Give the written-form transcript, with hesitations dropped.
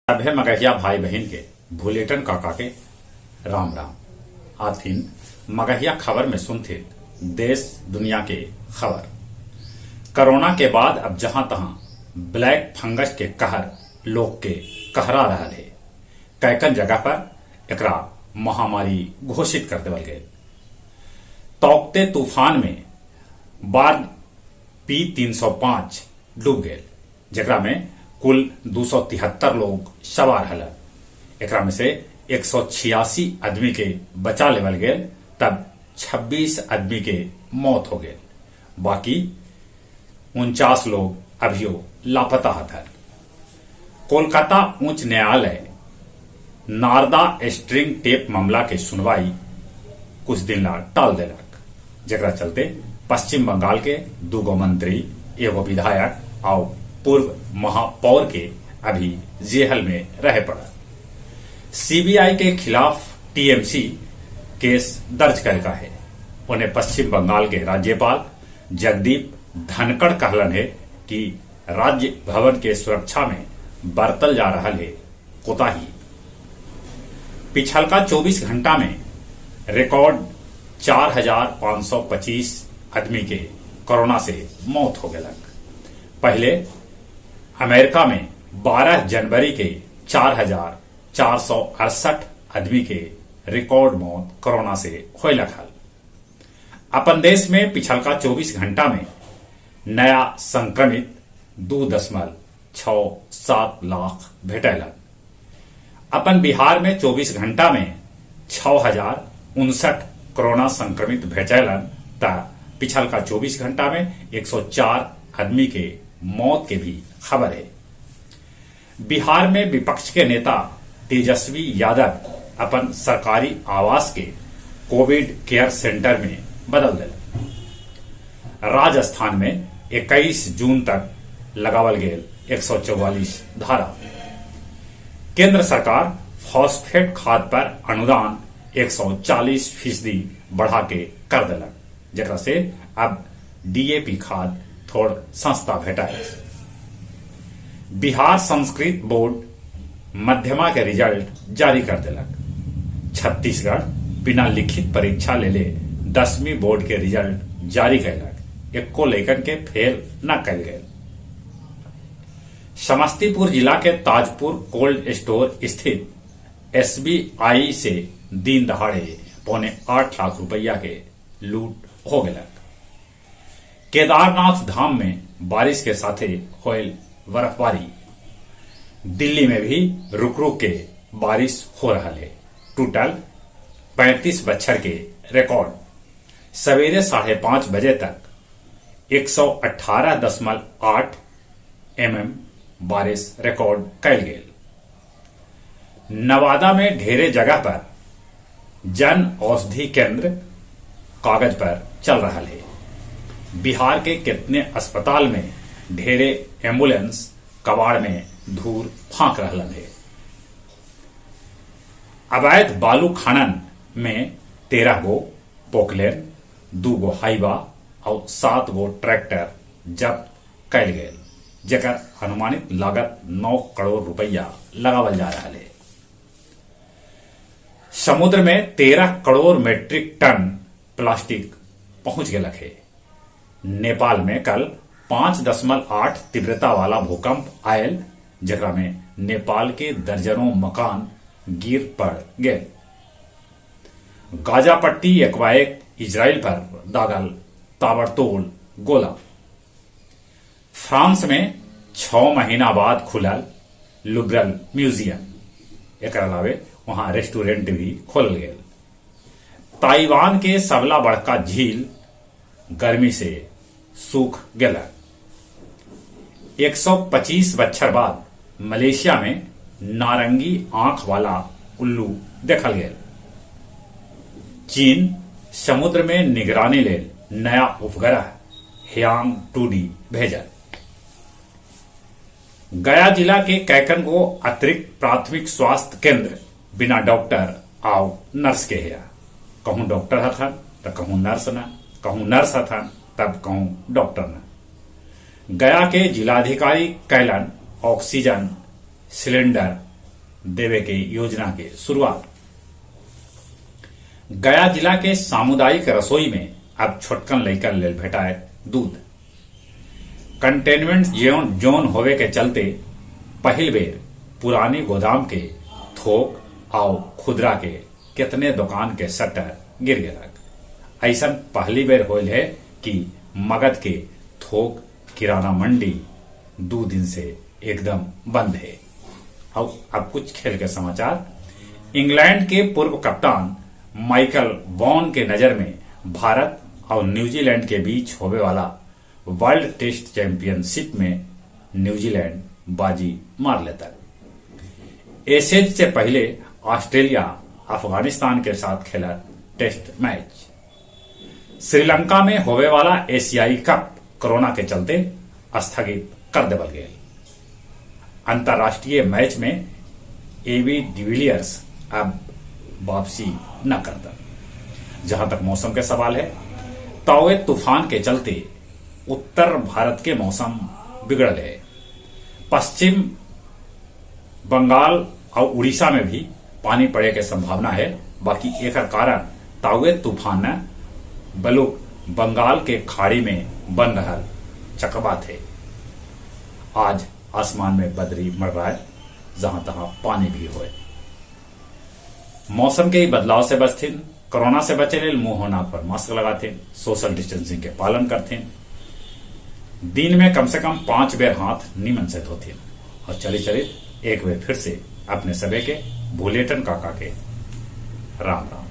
सभे मगहिया भाई बहन के भूलेटन काका के राम राम। आथिन मगहिया खबर में सुनथे देश दुनिया के खबर। कोरोना के बाद अब जहां तहां ब्लैक फंगस के कहर लोग के कहरा रहा है। कैकन जगह पर एकरा महामारी घोषित कर देवल गए। तौकते तूफान में बार P305 डूब गए, जकरा में कुल 273 लोग सवार हल। एकरा में से 186 आदमी के बचा लेवल गए, तब 26 आदमी के मौत हो गए। बाकी 49 लोग अभियो लापता हथर। कोलकाता उच्च न्यायालय नारदा स्ट्रिंग टेप मामला के सुनवाई कुछ दिन ला टाल देलक, जकरा चलते पश्चिम बंगाल के दूगो मंत्री, एगो विधायक और पूर्व महापौर के अभी जेल में रह पड़ा। सीबीआई के खिलाफ टीएमसी केस दर्ज करका है। उन्हें पश्चिम बंगाल के राज्यपाल जगदीप धनखड़ कहलन है कि राज्य भवन के सुरक्षा में बरतल जा रहा है कोताही। पिछलका 24 घंटा में रिकॉर्ड 4,525 आदमी के कोरोना से मौत हो गया। पहले अमेरिका में 12 जनवरी के 4,468 आदमी के रिकॉर्ड मौत कोरोना से होलक हल। अपन देश में पिछलका 24 घंटा में नया संक्रमित 2.67 लाख भेटैलन। अपन बिहार में 24 घंटा में 6,059 कोरोना संक्रमित भेटैलन, ता पिछलका 24 घंटा में 104 आदमी के मौत के भी खबर है। बिहार में विपक्ष के नेता तेजस्वी यादव अपन सरकारी आवास के कोविड केयर सेंटर में बदल दिले। राजस्थान में 21 जून तक लगावल गए 144 धारा। केंद्र सरकार फॉस्फेट खाद पर अनुदान 140% बढ़ा के कर दिलक, जकरा से अब डीएपी खाद थोड़ सस्ता भेटाए। बिहार संस्कृत बोर्ड मध्यमा के रिजल्ट जारी कर दिलक। छत्तीसगढ़ बिना लिखित परीक्षा ले 10वीं बोर्ड के रिजल्ट जारी कैलक। एको लेखन के फेल न कल गए। समस्तीपुर जिला के ताजपुर कोल्ड स्टोर स्थित एसबीआई से दिन दहाड़े 8.25 लाख रुपया के लूट हो गया। केदारनाथ धाम में बारिश के साथे होयल बर्फबारी। दिल्ली में भी रुक रुक के बारिश हो रहा है। टोटल 35 बच्छर के रिकॉर्ड। सवेरे 5:30 बजे तक 118.8 mm बारिश रिकॉर्ड कैल गए। नवादा में ढेरे जगह पर जन औषधि केंद्र कागज पर चल रहा है। बिहार के कितने अस्पताल में ढेरे एम्बुलेंस कबाड़ में धूल फांक रहा है। अवैध बालू खनन में 13 गो पोकलेन, 2 गो हाईवा और 7 गो ट्रैक्टर जब्त कैल गए, जकर अनुमानित लागत 9 करोड़ रुपया लगावल जा रहा है। समुद्र में 13 करोड़ मीट्रिक टन प्लास्टिक पहुंच गया है। नेपाल में कल 5.8 तीव्रता वाला भूकंप आयल, जकरा में नेपाल के दर्जनों मकान गिर पड़ गए। गाजा पट्टी एकवाएक इजराइल पर दागल ताबड़तोड़ गोला। फ्रांस में 6 महीना बाद खुलल लुब्रल म्यूजियम। एक अलावे वहां रेस्टोरेंट भी खोल गए। ताइवान के सबला बड़का झील गर्मी से सूख गया। 125 बच्छर बाद मलेशिया में नारंगी आंख वाला उल्लू देखल गया। चीन समुद्र में निगरानी ले नया उपग्रह ह्यांग 2D भेजल। गया जिला के कैकन को अतिरिक्त प्राथमिक स्वास्थ्य केंद्र बिना डॉक्टर आओ नर्स के है। कहूं डॉक्टर हथन तो कहूं नर्स न, कहूं नर्स हथन तब कहूं डॉक्टर न। गया के जिलाधिकारी कैलन ऑक्सीजन सिलेंडर देवे के योजना के शुरुआत। गया जिला के सामुदायिक रसोई में अब छोटकन लइकन लेल भेटाए दूध। कंटेनमेंट जोन होवे के चलते पहिल बेर पुरानी गोदाम के थोक और खुदरा के कितने दुकान के शटर गिर गलक। ऐसा पहली बेर होल है कि मगध के थोक किराना मंडी 2 दिन से एकदम बंद है। अब कुछ खेल के समाचार। इंग्लैंड के पूर्व कप्तान माइकल वॉन के नजर में भारत और न्यूजीलैंड के बीच होने वाला वर्ल्ड टेस्ट चैंपियनशिप में न्यूजीलैंड बाजी मार लेता है। एशेज से पहले ऑस्ट्रेलिया अफगानिस्तान के साथ खेला टेस्ट मैच। श्रीलंका में होने वाला एशियाई कप कोरोना के चलते स्थगित कर देवल गए। अंतर्राष्ट्रीय मैच में एबी डिविलियर्स अब वापसी न करता। जहां तक मौसम के सवाल है, तावे तूफान के चलते उत्तर भारत के मौसम बिगड़ल है। पश्चिम बंगाल और उड़ीसा में भी पानी पड़े के संभावना है। बाकी एक कारण तावे तूफान बंगाल के खाड़ी में बन रहा चक्रवात है। आज आसमान में बदरी मर रहा है, जहां तहां पानी भी होए। मौसम के बदलाव से बचथिन, कोरोना से बचे लेल मुंह और नाक पर मास्क लगाथिन, सोशल डिस्टेंसिंग के पालन करथिन, दिन में कम से कम 5 बेर हाथ नीमन से धोथिन और चलित एक बेर फिर से अपने सबे के भूलेटन काका के राम राम।